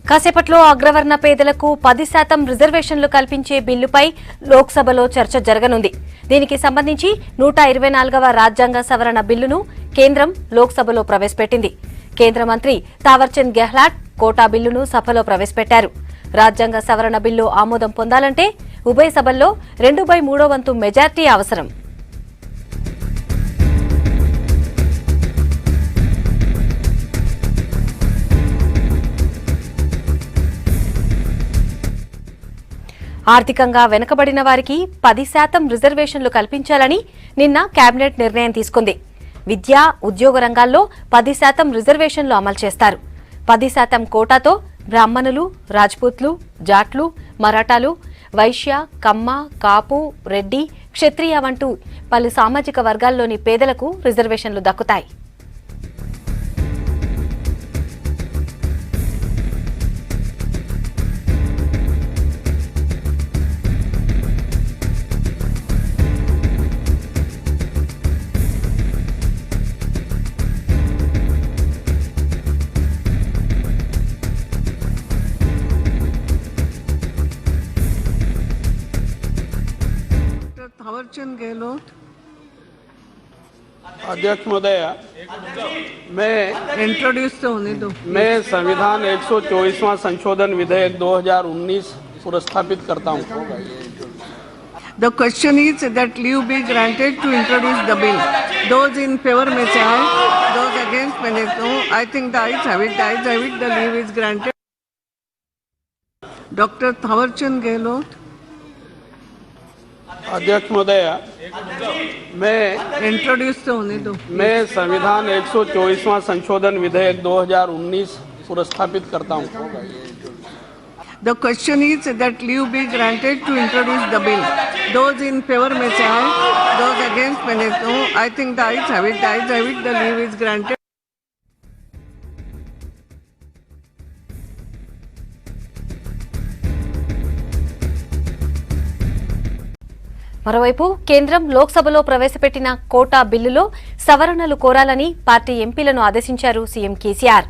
కాసేపట్లో అగ్రవర్ణ పేదలకు 10% రిజర్వేషన్లు కల్పించే బిల్లుపై లోక్సభలో చర్చ జరగనుంది. దీనికి సంబంధించి 124వ రాజ్యాంగ సవరణ బిల్లును కేంద్రం లోక్సభలో ప్రవేశపెట్టింది. కేంద్ర మంత్రి తావర్చంద్ గెహ్లాట్ కోటా బిల్లును సభలో ప్రవేశపెట్టారు. రాజ్యాంగ సవరణ బిల్లు ఆమోదం పొందాలంటే ఉభయ సభల్లో 2/3 వంతు మెజార్టీ అవసరం. ఆర్థికంగా వెనుకబడిన వారికి 10% రిజర్వేషన్లు కల్పించాలని నిన్న కేబినెట్ నిర్ణయం తీసుకుంది. విద్యా, ఉద్యోగ రంగాల్లో 10% రిజర్వేషన్లు అమలు చేస్తారు. 10% కోటాతో బ్రాహ్మణులు, రాజ్పూత్లు, జాట్లు, మరాఠాలు, వైశ్య, కమ్మ, కాపు, రెడ్డి, క్షత్రియ వంటూ పలు సామాజిక వర్గాల్లోని పేదలకు రిజర్వేషన్లు దక్కుతాయి. थावरचंद गहलोत। अध्यक्ष महोदय, मैं इंट्रोड्यूस तो होने दो। मैं संविधान 124वां संशोधन विधेयक 2019 पुरस्कृत करता हूं। The question is that leave be granted to introduce the bill. Those in favor may say aye, those against may say no. I think the ayes have it. The ayes have it. The leave is granted. Dr. Thawarchand Gehlot. अध्यक्ष महोदय, मैं introduce तो होने दो। मैं संविधान 124वां संशोधन विधेयक 2019 पुरस्कृत करता हूं। The question is that leave be granted to introduce the bill. Those in favor may say aye, those against may say no. I think the ayes have it. The ayes have it. The leave is granted. మరోవైపు కేంద్రం లోక్సభలో ప్రవేశపెట్టిన quota బిల్లులో సవరణలు కోరాలని party ఎంపీలను ఆదేశించారు CM KCR.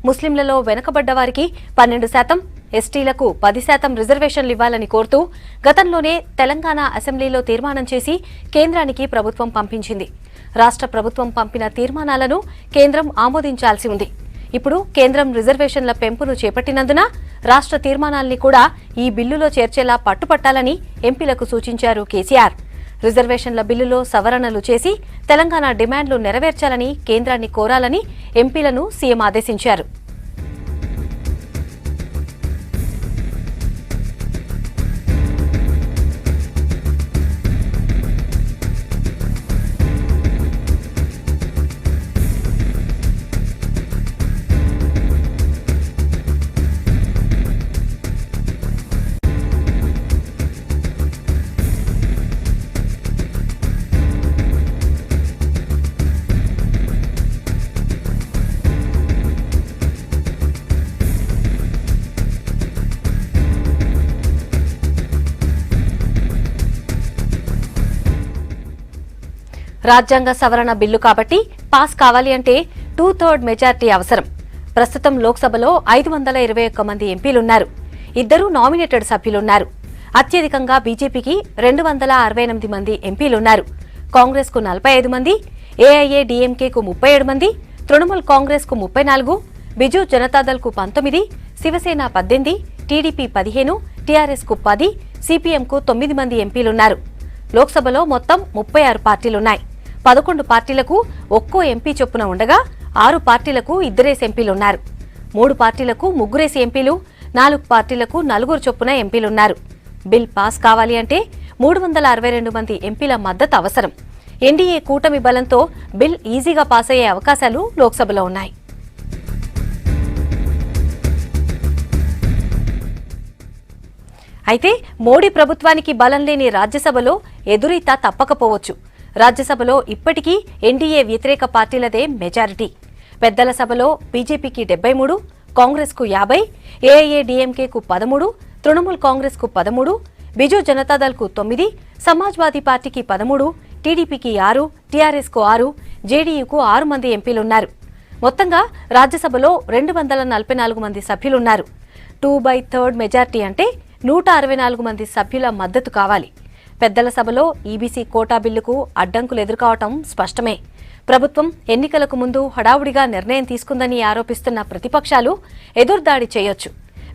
ముస్లింలలో వెనుకబడ్డ వారికి 12%, ఎస్టీలకు 10% రిజర్వేషన్లు ఇవ్వాలని కోరుతూ గతంలోనే తెలంగాణ అసెంబ్లీలో తీర్మానం చేసి కేంద్రానికి ప్రభుత్వం పంపించింది. రాష్ట్ర ప్రభుత్వం పంపిన తీర్మానాలను కేంద్రం ఆమోదించాల్సి ఉంది. ఇప్పుడు కేంద్రం రిజర్వేషన్ల పెంపును చేపట్టినందున రాష్ట్ర తీర్మానాల్ని కూడా ఈ బిల్లులో చేర్చేలా పట్టుపట్టాలని ఎంపీలకు సూచించారు కేసీఆర్. రిజర్వేషన్ల బిల్లులో సవరణలు చేసి తెలంగాణ డిమాండ్లు నెరవేర్చాలని కేంద్రాన్ని కోరాలని ఎంపీలను సీఎం ఆదేశించారు. రాజ్యాంగ సవరణ బిల్లు కాబట్టి పాస్ కావాలి అంటే 2/3 మెజార్టీ అవసరం. ప్రస్తుతం లోక్సభలో 521 మంది ఎంపీలున్నారు. 2 నామినేటెడ్ సభ్యులున్నారు. అత్యధికంగా బీజేపీకి 268 మంది ఎంపీలున్నారు. కాంగ్రెస్ కు 45 మంది, ఏఐఏడీఎంకేకు 37 మంది, తృణమూల్ కాంగ్రెస్ కు 34, బిజు జనతాదళ్ కు 19, శివసేన 18, టీడీపీ 15, టీఆర్ఎస్ కు 10, సిపిఎంకు 9 మంది ఎంపీలున్నారు. లోక్సభలో మొత్తం 36 పార్టీలున్నాయి. 11 పార్టీలకు ఒక్కో ఎంపీ చొప్పున ఉండగా 6 పార్టీలకు 2 ఎంపీలున్నారు. 3 పార్టీలకు 3 ఎంపీలు, 4 పార్టీలకు 4 చొప్పున ఎంపీలున్నారు. బిల్ పాస్ కావాలి అంటే 362 మంది ఎంపీల మద్దతు అవసరం. ఎన్డీఏ కూటమి బలంతో బిల్ ఈజీగా పాస్ అయ్యే అవకాశాలు లోక్సభలో ఉన్నాయి. అయితే మోడీ ప్రభుత్వానికి బలం లేని రాజ్యసభలో ఎదురీత తప్పకపోవచ్చు. రాజ్యసభలో ఇప్పటికీ ఎన్డీఏ వ్యతిరేక పార్టీలదే మెజారిటీ. పెద్దల సభలో బీజేపీకి 73, కాంగ్రెస్ కు 50, ఏఐఏడీఎంకేకు 13, తృణమూల్ కాంగ్రెస్ కు 13, బిజు జనతాదళ్ కు 9, సమాజ్వాదీ పార్టీకి 13, టీడీపీకి 6, టీఆర్ఎస్ కు 6, జేడీయూకు 6 మంది ఎంపీలున్నారు. మొత్తంగా రాజ్యసభలో 244 మంది సభ్యులున్నారు. 2/3 మెజార్టీ అంటే 164 మంది సభ్యుల మద్దతు కావాలి. పెద్దల సభలో ఈబీసీ కోటా బిల్లుకు అడ్డంకులు ఎదుర్కోవటం స్పష్టమే. ప్రభుత్వం ఎన్నికలకు ముందు హడావుడిగా నిర్ణయం తీసుకుందని ఆరోపిస్తున్న ప్రతిపక్షాలు ఎదురుదాడి చేయొచ్చు.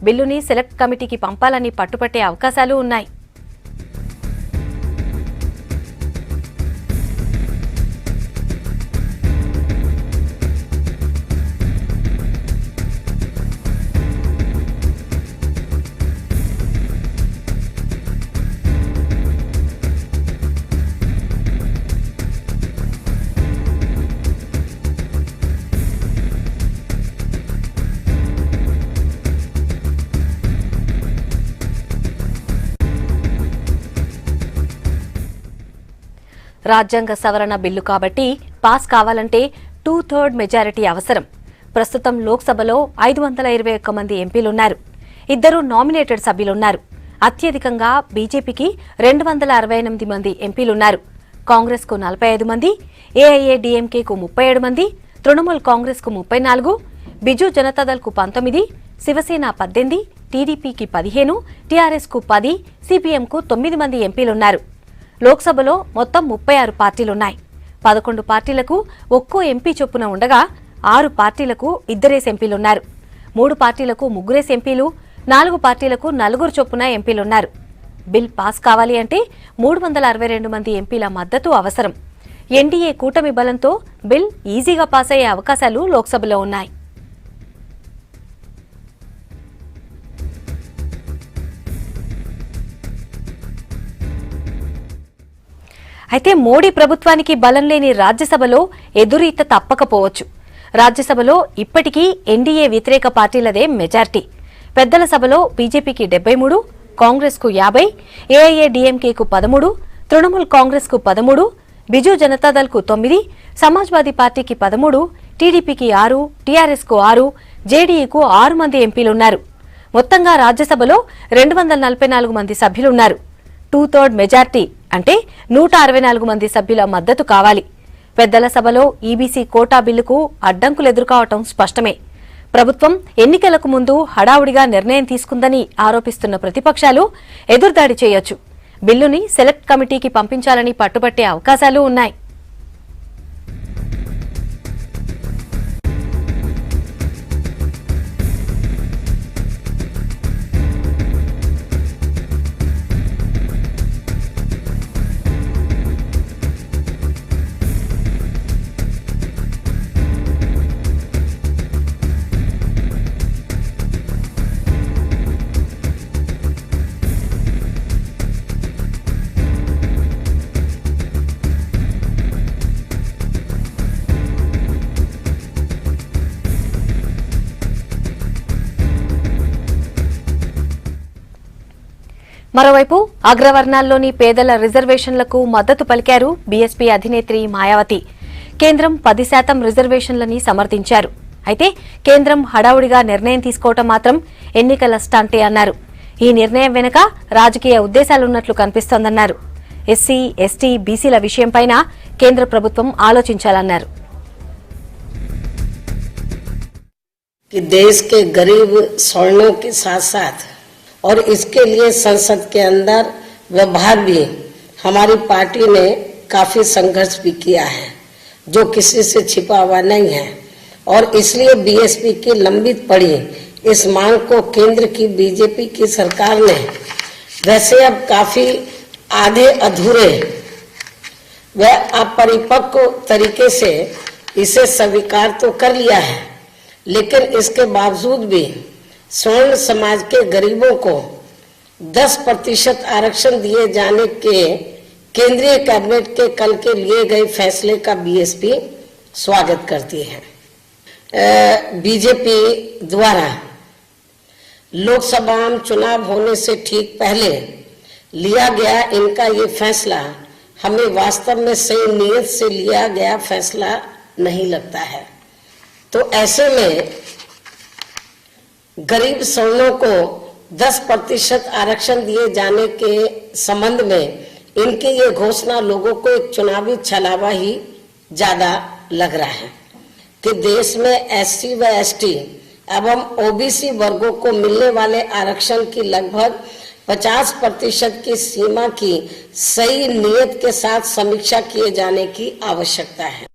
బిల్లుని సెలెక్ట్ కమిటీకి పంపాలని పట్టుపట్టే అవకాశాలు ఉన్నాయి. రాజ్యాంగ సవరణ బిల్లు కాబట్టి పాస్ కావాలంటే 2/3 మెజారిటీ అవసరం. ప్రస్తుతం లోక్సభలో 521 మంది ఎంపీలున్నారు. 2 నామినేటెడ్ సభ్యులున్నారు. అత్యధికంగా బీజేపీకి 268 మంది ఎంపీలున్నారు. కాంగ్రెస్కు 45 మంది, ఏఐఏడీఎంకేకు 37 మంది, తృణమూల్ కాంగ్రెస్కు 34, బిజు జనతాదళ్కు 19, శివసేన 18, టీడీపీకి 15, టీఆర్ఎస్కు 10, సిపిఎంకు 9 మంది ఎంపీలున్నారు. లోక్సభలో మొత్తం 36 పార్టీలున్నాయి. 11 పార్టీలకు ఒక్కో ఎంపీ చొప్పున ఉండగా 6 పార్టీలకు 2 ఎంపీలున్నారు. 3 పార్టీలకు 3 ఎంపీలు, 4 పార్టీలకు 4 చొప్పున ఎంపీలున్నారు. బిల్ పాస్ కావాలి అంటే 362 మంది ఎంపీల మద్దతు అవసరం. ఎన్డీఏ కూటమి బలంతో బిల్ ఈజీగా పాస్ అయ్యే అవకాశాలు లోక్సభలో ఉన్నాయి. అయితే మోడీ ప్రభుత్వానికి బలం లేని రాజ్యసభలో ఎదురీత తప్పకపోవచ్చు. రాజ్యసభలో ఇప్పటికీ ఎన్డీఏ వ్యతిరేక పార్టీలదే మెజార్టీ. పెద్దల సభలో బీజేపీకి 73, కాంగ్రెస్కు 50, ఏఐఏడీఎంకేకు 13, తృణమూల్ కాంగ్రెస్కు 13, బిజు జనతాదళ్కు 9, సమాజ్వాదీ పార్టీకి 13, టీడీపీకి 6, టీఆర్ఎస్కు 6, జేడీయూకు 6 మంది ఎంపీలున్నారు. మొత్తంగా రాజ్యసభలో 244 మంది సభ్యులున్నారు. 2/3 మెజార్టీ అంటే 164 మంది సభ్యుల మద్దతు కావాలి. పెద్దల సభలో ఈబీసీ కోటా బిల్లుకు అడ్డంకులు ఎదుర్కోవటం స్పష్టమే. ప్రభుత్వం ఎన్నికలకు ముందు హడావుడిగా నిర్ణయం తీసుకుందని ఆరోపిస్తున్న ప్రతిపక్షాలు ఎదురుదాడి చేయొచ్చు. బిల్లుని సెలెక్ట్ కమిటీకి పంపించాలని పట్టుబట్టే అవకాశాలు ఉన్నాయి. మరోవైపు అగ్రవర్ణాల్లోని పేదల రిజర్వేషన్లకు మద్దతు పలికారు బీఎస్పీ అధినేత్రి మాయావతి. కేంద్రం 10% రిజర్వేషన్లని సమర్థించారు. అయితే కేంద్రం హడావుడిగా నిర్ణయం తీసుకోవటం మాత్రం ఎన్నికల స్టంటే అన్నారు. ఈ నిర్ణయం వెనుక రాజకీయ ఉద్దేశాలున్నట్లు కనిపిస్తోందన్నారు. ఎస్సీ, ఎస్టీ, బీసీల విషయంపైన కేంద్ర ప్రభుత్వం ఆలోచించాలన్నారు. देश के गरीब सवर्णों के साथ साथ और इसके लिए संसद के अंदर व्यवहार भी हमारी पार्टी ने काफी संघर्ष भी किया है, जो किसी से छिपा हुआ नहीं है। और इसलिए बीएसपी की लंबित पड़ी इस मांग को केंद्र की बीजेपी की सरकार ने वैसे अब काफी आधे अधूरे व अपरिपक्व तरीके से इसे स्वीकार तो कर लिया है, लेकिन इसके बावजूद भी स्वर्ण समाज के गरीबों को 10% आरक्षण दिए जाने के केंद्रीय कैबिनेट के कल के लिए गए फैसले का बीएसपी स्वागत करती है। बीजेपी द्वारा लोकसभा चुनाव होने से ठीक पहले लिया गया इनका ये फैसला हमें वास्तव में सही नीयत से लिया गया फैसला नहीं लगता है। तो ऐसे में गरीब सवर्णों को 10% आरक्षण दिए जाने के संबंध में इनकी ये घोषणा लोगों को एक चुनावी छलावा ही ज्यादा लग रहा है कि देश में एससी व एसटी एवं ओबीसी वर्गों को मिलने वाले आरक्षण की लगभग 50% की सीमा की सही नियत के साथ समीक्षा किए जाने की आवश्यकता है।